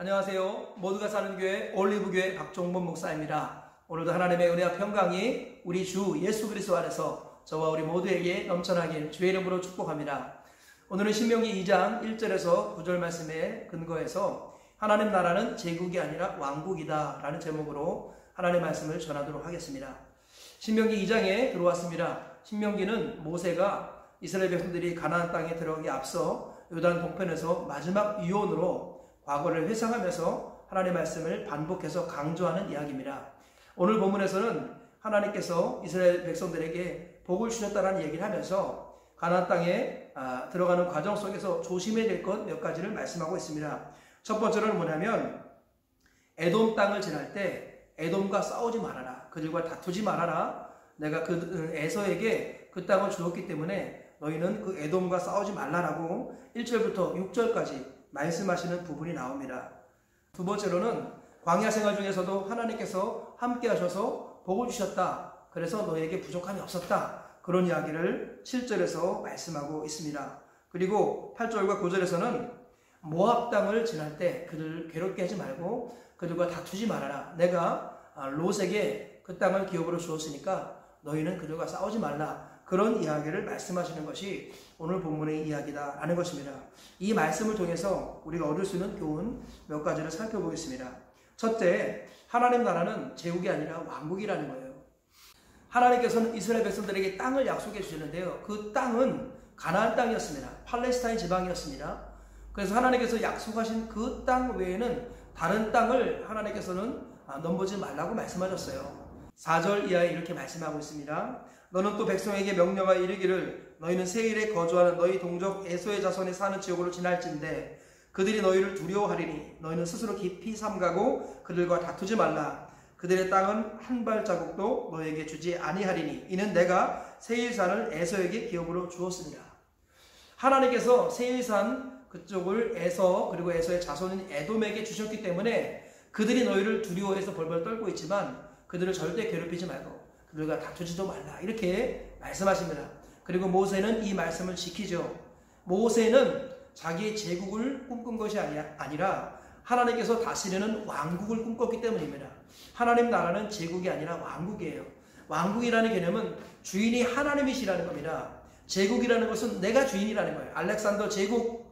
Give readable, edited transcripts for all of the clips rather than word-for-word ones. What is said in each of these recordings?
안녕하세요. 모두가 사는 교회 올리브교회 박종범 목사입니다. 오늘도 하나님의 은혜와 평강이 우리 주 예수 그리스도 안에서 저와 우리 모두에게 넘쳐나길 주의 이름으로 축복합니다. 오늘은 신명기 2장 1절에서 9절 말씀에 근거해서 하나님 나라는 제국이 아니라 왕국이다 라는 제목으로 하나님의 말씀을 전하도록 하겠습니다. 신명기 2장에 들어왔습니다. 신명기는 모세가 이스라엘 백성들이 가나안 땅에 들어가기 앞서 요단 동편에서 마지막 유언으로 과거를 회상하면서 하나님의 말씀을 반복해서 강조하는 이야기입니다. 오늘 본문에서는 하나님께서 이스라엘 백성들에게 복을 주셨다는 얘기를 하면서 가나안 땅에 들어가는 과정 속에서 조심해야 될 것 몇 가지를 말씀하고 있습니다. 첫 번째는 뭐냐면 에돔 땅을 지날 때 에돔과 싸우지 말아라. 그들과 다투지 말아라. 내가 그 에서에게 그 땅을 주었기 때문에 너희는 그 에돔과 싸우지 말라라고 1절부터 6절까지 말씀하시는 부분이 나옵니다. 두 번째로는 광야 생활 중에서도 하나님께서 함께 하셔서 복을 주셨다. 그래서 너희에게 부족함이 없었다. 그런 이야기를 7절에서 말씀하고 있습니다. 그리고 8절과 9절에서는 모압 땅을 지날 때 그들을 괴롭게 하지 말고 그들과 다투지 말아라. 내가 롯에게 그 땅을 기업으로 주었으니까 너희는 그들과 싸우지 말라. 그런 이야기를 말씀하시는 것이 오늘 본문의 이야기다라는 것입니다. 이 말씀을 통해서 우리가 얻을 수 있는 교훈 몇 가지를 살펴보겠습니다. 첫째, 하나님 나라는 제국이 아니라 왕국이라는 거예요. 하나님께서는 이스라엘 백성들에게 땅을 약속해 주셨는데요. 그 땅은 가나안 땅이었습니다. 팔레스타인 지방이었습니다. 그래서 하나님께서 약속하신 그 땅 외에는 다른 땅을 하나님께서는 넘보지 말라고 말씀하셨어요. 4절 이하에 이렇게 말씀하고 있습니다. 너는 또 백성에게 명령하여 이르기를 너희는 세일에 거주하는 너희 동족 에서의 자손이 사는 지역으로 지날진대 그들이 너희를 두려워하리니 너희는 스스로 깊이 삼가고 그들과 다투지 말라. 그들의 땅은 한 발자국도 너희에게 주지 아니하리니 이는 내가 세일산을 에서에게 기업으로 주었습니다. 하나님께서 세일산 그쪽을 에서 그리고 에서의 자손인 에돔에게 주셨기 때문에 그들이 너희를 두려워해서 벌벌 떨고 있지만 그들을 절대 괴롭히지 말고 그들과 다투지도 말라 이렇게 말씀하십니다. 그리고 모세는 이 말씀을 지키죠. 모세는 자기의 제국을 꿈꾼 것이 아니라 하나님께서 다스리는 왕국을 꿈꿨기 때문입니다. 하나님 나라는 제국이 아니라 왕국이에요. 왕국이라는 개념은 주인이 하나님이시라는 겁니다. 제국이라는 것은 내가 주인이라는 거예요. 알렉산더 제국,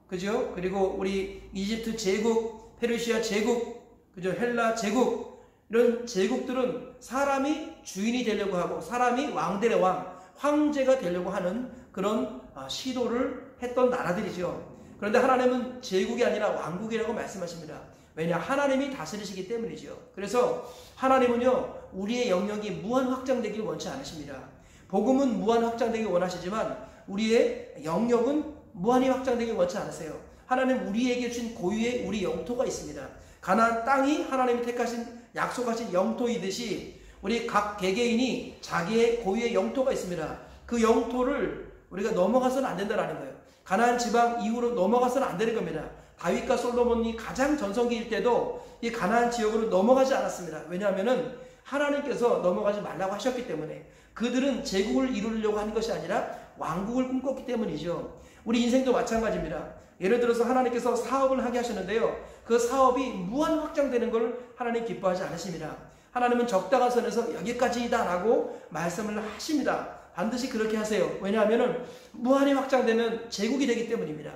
그죠? 그리고 우리 이집트 제국, 페르시아 제국, 그죠? 헬라 제국, 이런 제국들은 사람이 주인이 되려고 하고 사람이 왕들의 왕, 황제가 되려고 하는 그런 시도를 했던 나라들이죠. 그런데 하나님은 제국이 아니라 왕국이라고 말씀하십니다. 왜냐? 하나님이 다스리시기 때문이죠. 그래서 하나님은요, 우리의 영역이 무한 확장되길 원치 않으십니다. 복음은 무한 확장되길 원하시지만 우리의 영역은 무한히 확장되길 원치 않으세요. 하나님 우리에게 주신 고유의 우리 영토가 있습니다. 가나안 땅이 하나님이 택하신 약속하신 영토이듯이 우리 각 개개인이 자기의 고유의 영토가 있습니다. 그 영토를 우리가 넘어가서는 안 된다는 거예요. 가나안 지방 이후로 넘어가서는 안 되는 겁니다. 다윗과 솔로몬이 가장 전성기일 때도 이 가나안 지역으로 넘어가지 않았습니다. 왜냐하면 하나님께서 넘어가지 말라고 하셨기 때문에 그들은 제국을 이루려고 하는 것이 아니라 왕국을 꿈꿨기 때문이죠. 우리 인생도 마찬가지입니다. 예를 들어서 하나님께서 사업을 하게 하셨는데요. 그 사업이 무한 확장되는 걸 하나님 기뻐하지 않으십니다. 하나님은 적당한 선에서 여기까지이다 라고 말씀을 하십니다. 반드시 그렇게 하세요. 왜냐하면 무한히 확장되면 제국이 되기 때문입니다.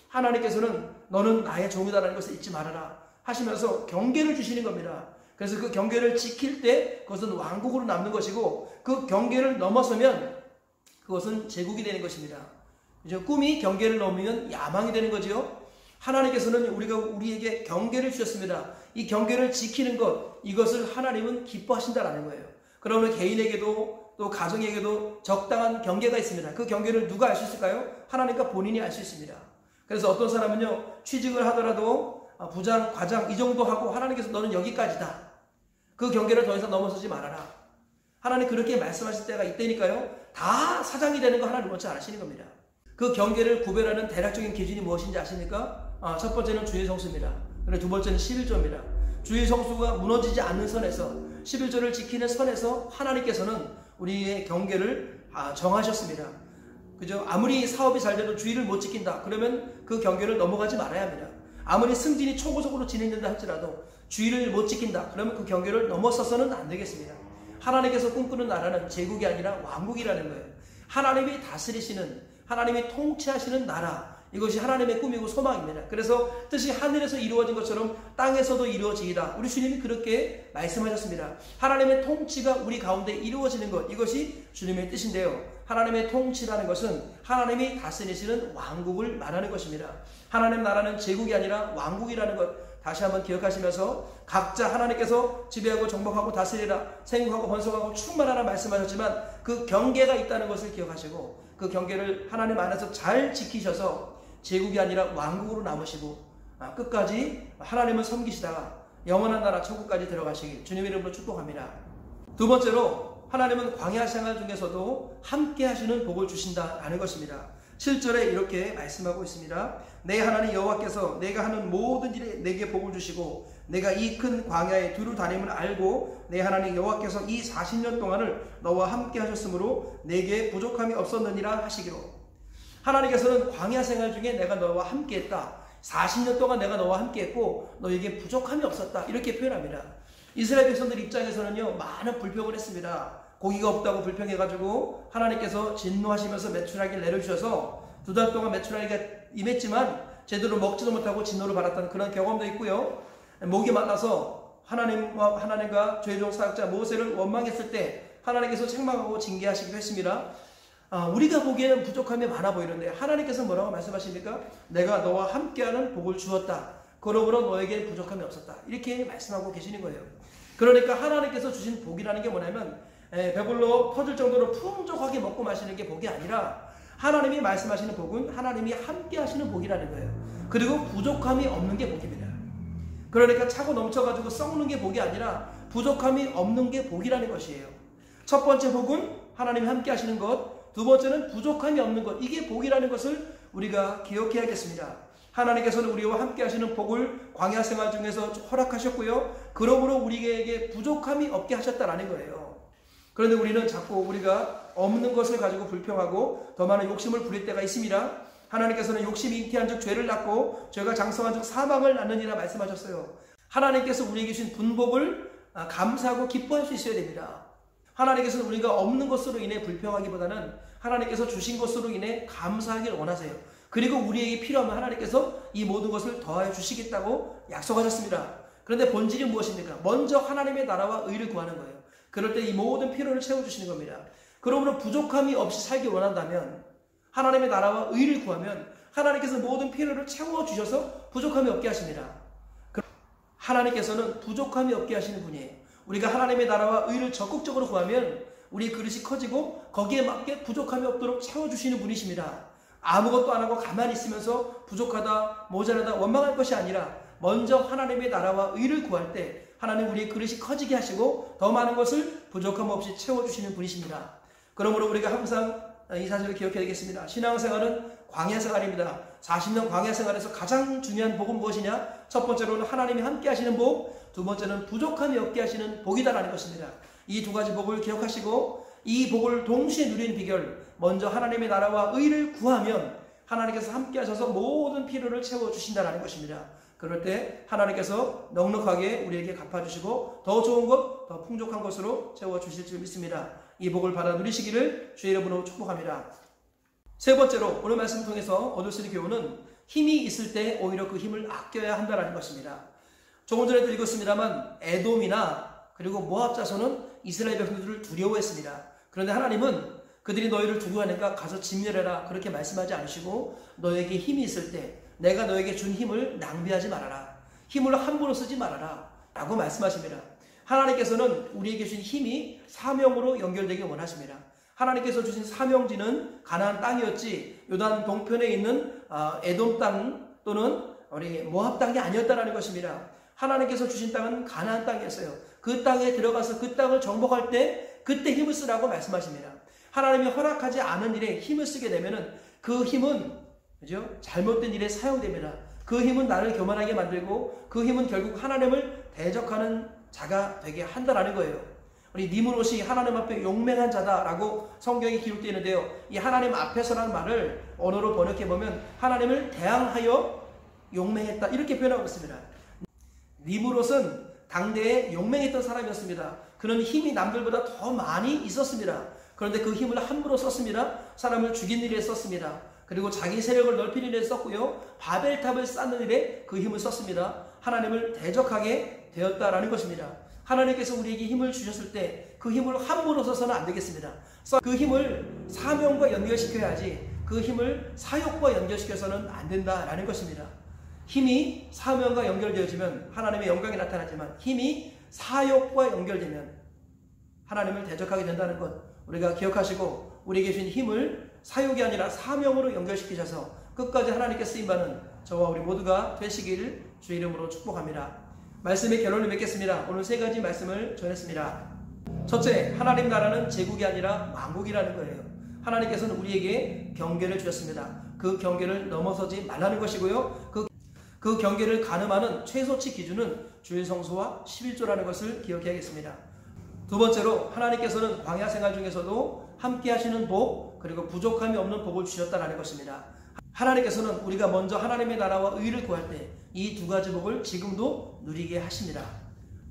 하나님께서는 너는 나의 종이다라는 것을 잊지 말아라 하시면서 경계를 주시는 겁니다. 그래서 그 경계를 지킬 때 그것은 왕국으로 남는 것이고 그 경계를 넘어서면 그것은 제국이 되는 것입니다. 꿈이 경계를 넘으면 야망이 되는 거죠. 하나님께서는 우리에게 경계를 주셨습니다. 이 경계를 지키는 것, 이것을 하나님은 기뻐하신다라는 거예요. 그러면 개인에게도 또 가정에게도 적당한 경계가 있습니다. 그 경계를 누가 알 수 있을까요? 하나님과 본인이 알 수 있습니다. 그래서 어떤 사람은요, 취직을 하더라도 부장, 과장 이 정도 하고 하나님께서 너는 여기까지다. 그 경계를 더 이상 넘어서지 말아라. 하나님 그렇게 말씀하실 때가 있다니까요. 다 사장이 되는 거 하나님 원치 않으시는 겁니다. 그 경계를 구별하는 대략적인 기준이 무엇인지 아십니까? 첫 번째는 주의 성수입니다. 그리고 두 번째는 11조입니다. 주의 성수가 무너지지 않는 선에서 11조를 지키는 선에서 하나님께서는 우리의 경계를 정하셨습니다. 그죠? 아무리 사업이 잘 돼도 주의를 못 지킨다. 그러면 그 경계를 넘어가지 말아야 합니다. 아무리 승진이 초고속으로 진행된다 할지라도 주의를 못 지킨다. 그러면 그 경계를 넘어서서는 안 되겠습니다. 하나님께서 꿈꾸는 나라는 제국이 아니라 왕국이라는 거예요. 하나님이 다스리시는, 하나님이 통치하시는 나라, 이것이 하나님의 꿈이고 소망입니다. 그래서 뜻이 하늘에서 이루어진 것처럼 땅에서도 이루어지리라. 우리 주님이 그렇게 말씀하셨습니다. 하나님의 통치가 우리 가운데 이루어지는 것, 이것이 주님의 뜻인데요. 하나님의 통치라는 것은 하나님이 다스리시는 왕국을 말하는 것입니다. 하나님 나라는 제국이 아니라 왕국이라는 것 다시 한번 기억하시면서 각자 하나님께서 지배하고 정복하고 다스리라, 생육하고 번성하고 충만하라 말씀하셨지만 그 경계가 있다는 것을 기억하시고 그 경계를 하나님 안에서 잘 지키셔서 제국이 아니라 왕국으로 남으시고 끝까지 하나님을 섬기시다가 영원한 나라 천국까지 들어가시길 주님의 이름으로 축복합니다. 두 번째로 하나님은 광야 생활 중에서도 함께 하시는 복을 주신다라는 것입니다. 7절에 이렇게 말씀하고 있습니다. 내 하나님 여호와께서 내가 하는 모든 일에 내게 복을 주시고 내가 이 큰 광야에 두루 다님을 알고 내 하나님 여호와께서 이 40년 동안을 너와 함께 하셨으므로 내게 부족함이 없었느니라 하시기로. 하나님께서는 광야 생활 중에 내가 너와 함께 했다. 40년 동안 내가 너와 함께 했고 너에게 부족함이 없었다. 이렇게 표현합니다. 이스라엘 백성들 입장에서는요, 많은 불평을 했습니다. 고기가 없다고 불평해가지고 하나님께서 진노하시면서 메추라기를 내려주셔서 2달 동안 메추라기가 임했지만 제대로 먹지도 못하고 진노를 받았던 그런 경험도 있고요. 목이 말라서 하나님과 죄종 사역자 모세를 원망했을 때 하나님께서 책망하고 징계하시기도 했습니다. 우리가 보기에는 부족함이 많아 보이는데 하나님께서 뭐라고 말씀하십니까? 내가 너와 함께하는 복을 주었다. 그러므로 너에게 부족함이 없었다. 이렇게 말씀하고 계시는 거예요. 그러니까 하나님께서 주신 복이라는 게 뭐냐면 배불러 터질 정도로 풍족하게 먹고 마시는 게 복이 아니라 하나님이 말씀하시는 복은 하나님이 함께 하시는 복이라는 거예요. 그리고 부족함이 없는 게 복입니다. 그러니까 차고 넘쳐가지고 썩는 게 복이 아니라 부족함이 없는 게 복이라는 것이에요. 첫 번째 복은 하나님이 함께 하시는 것, 두 번째는 부족함이 없는 것, 이게 복이라는 것을 우리가 기억해야겠습니다. 하나님께서는 우리와 함께 하시는 복을 광야 생활 중에서 허락하셨고요. 그러므로 우리에게 부족함이 없게 하셨다라는 거예요. 그런데 우리는 자꾸 우리가 없는 것을 가지고 불평하고 더 많은 욕심을 부릴 때가 있습니다. 하나님께서는 욕심이 잉태한 즉 죄를 낳고 죄가 장성한 즉 사망을 낳느니라 말씀하셨어요. 하나님께서 우리에게 주신 분복을 감사하고 기뻐할 수 있어야 됩니다. 하나님께서는 우리가 없는 것으로 인해 불평하기보다는 하나님께서 주신 것으로 인해 감사하길 원하세요. 그리고 우리에게 필요하면 하나님께서 이 모든 것을 더하여 주시겠다고 약속하셨습니다. 그런데 본질이 무엇입니까? 먼저 하나님의 나라와 의를 구하는 거예요. 그럴 때 이 모든 필요를 채워주시는 겁니다. 그러므로 부족함이 없이 살기 원한다면 하나님의 나라와 의를 구하면 하나님께서 모든 필요를 채워주셔서 부족함이 없게 하십니다. 하나님께서는 부족함이 없게 하시는 분이에요. 우리가 하나님의 나라와 의를 적극적으로 구하면 우리 그릇이 커지고 거기에 맞게 부족함이 없도록 채워주시는 분이십니다. 아무것도 안 하고 가만히 있으면서 부족하다, 모자라다, 원망할 것이 아니라 먼저 하나님의 나라와 의를 구할 때 하나님 우리의 그릇이 커지게 하시고 더 많은 것을 부족함 없이 채워주시는 분이십니다. 그러므로 우리가 항상 이 사실을 기억해야 되겠습니다. 신앙생활은 광야생활입니다. 40년 광야생활에서 가장 중요한 복은 무엇이냐? 첫 번째로는 하나님이 함께 하시는 복, 두 번째는 부족함이 없게 하시는 복이다라는 것입니다. 이 두 가지 복을 기억하시고 이 복을 동시에 누리는 비결, 먼저 하나님의 나라와 의를 구하면 하나님께서 함께 하셔서 모든 필요를 채워주신다는 것입니다. 그럴 때 하나님께서 넉넉하게 우리에게 갚아주시고 더 좋은 것, 더 풍족한 것으로 채워주실 줄 믿습니다. 이 복을 받아 누리시기를 주의 이름으로 축복합니다. 세 번째로 오늘 말씀을 통해서 얻을 수 있는 교훈은 힘이 있을 때 오히려 그 힘을 아껴야 한다는 것입니다. 조금 전에도 읽었습니다만 에돔이나 그리고 모압 자손은 이스라엘 백성들을 두려워했습니다. 그런데 하나님은 그들이 너희를 두려워하니까 가서 진멸해라 그렇게 말씀하지 않으시고 너에게 힘이 있을 때 내가 너에게 준 힘을 낭비하지 말아라. 힘을 함부로 쓰지 말아라 라고 말씀하십니다. 하나님께서는 우리에게 주신 힘이 사명으로 연결되길 원하십니다. 하나님께서 주신 사명지는 가나안 땅이었지 요단 동편에 있는 에돔 땅 또는 우리 모압 땅이 아니었다는 것입니다. 하나님께서 주신 땅은 가나안 땅이었어요. 그 땅에 들어가서 그 땅을 정복할 때 그때 힘을 쓰라고 말씀하십니다. 하나님이 허락하지 않은 일에 힘을 쓰게 되면은 그 힘은 그죠? 잘못된 일에 사용됩니다. 그 힘은 나를 교만하게 만들고 그 힘은 결국 하나님을 대적하는 자가 되게 한다라는 거예요. 우리 니므롯이 하나님 앞에 용맹한 자다라고 성경에 기록되어 있는데요. 이 하나님 앞에서라는 말을 언어로 번역해 보면 하나님을 대항하여 용맹했다 이렇게 표현하고 있습니다. 니무롯은 당대에 용맹했던 사람이었습니다. 그는 힘이 남들보다 더 많이 있었습니다. 그런데 그 힘을 함부로 썼습니다. 사람을 죽인 일에 썼습니다. 그리고 자기 세력을 넓히는 일에 썼고요. 바벨탑을 쌓는 일에 그 힘을 썼습니다. 하나님을 대적하게 되었다라는 것입니다. 하나님께서 우리에게 힘을 주셨을 때 그 힘을 함부로 써서는 안 되겠습니다. 그 힘을 사명과 연결시켜야지 그 힘을 사욕과 연결시켜서는 안 된다라는 것입니다. 힘이 사명과 연결되어지면 하나님의 영광이 나타나지만 힘이 사욕과 연결되면 하나님을 대적하게 된다는 것 우리가 기억하시고 우리에게 주신 힘을 사욕이 아니라 사명으로 연결시키셔서 끝까지 하나님께 쓰임받는 저와 우리 모두가 되시기를 주의 이름으로 축복합니다. 말씀의 결론을 맺겠습니다. 오늘 세 가지 말씀을 전했습니다. 첫째, 하나님 나라는 제국이 아니라 왕국이라는 거예요. 하나님께서는 우리에게 경계를 주셨습니다. 그 경계를 넘어서지 말라는 것이고요. 그 경계를 가늠하는 최소치 기준은 주일 성수와 11조라는 것을 기억해야겠습니다. 두 번째로 하나님께서는 광야 생활 중에서도 함께 하시는 복 그리고 부족함이 없는 복을 주셨다는 것입니다. 하나님께서는 우리가 먼저 하나님의 나라와 의를 구할 때 이 두 가지 복을 지금도 누리게 하십니다.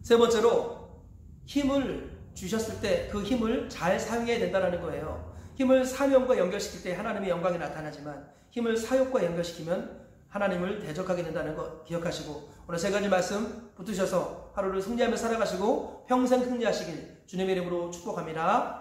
세 번째로 힘을 주셨을 때 그 힘을 잘 사용해야 된다는 거예요. 힘을 사명과 연결시킬 때 하나님의 영광이 나타나지만 힘을 사욕과 연결시키면 하나님을 대적하게 된다는 것 기억하시고 오늘 세 가지 말씀 붙드셔서 하루를 승리하며 살아가시고 평생 승리하시길 주님의 이름으로 축복합니다.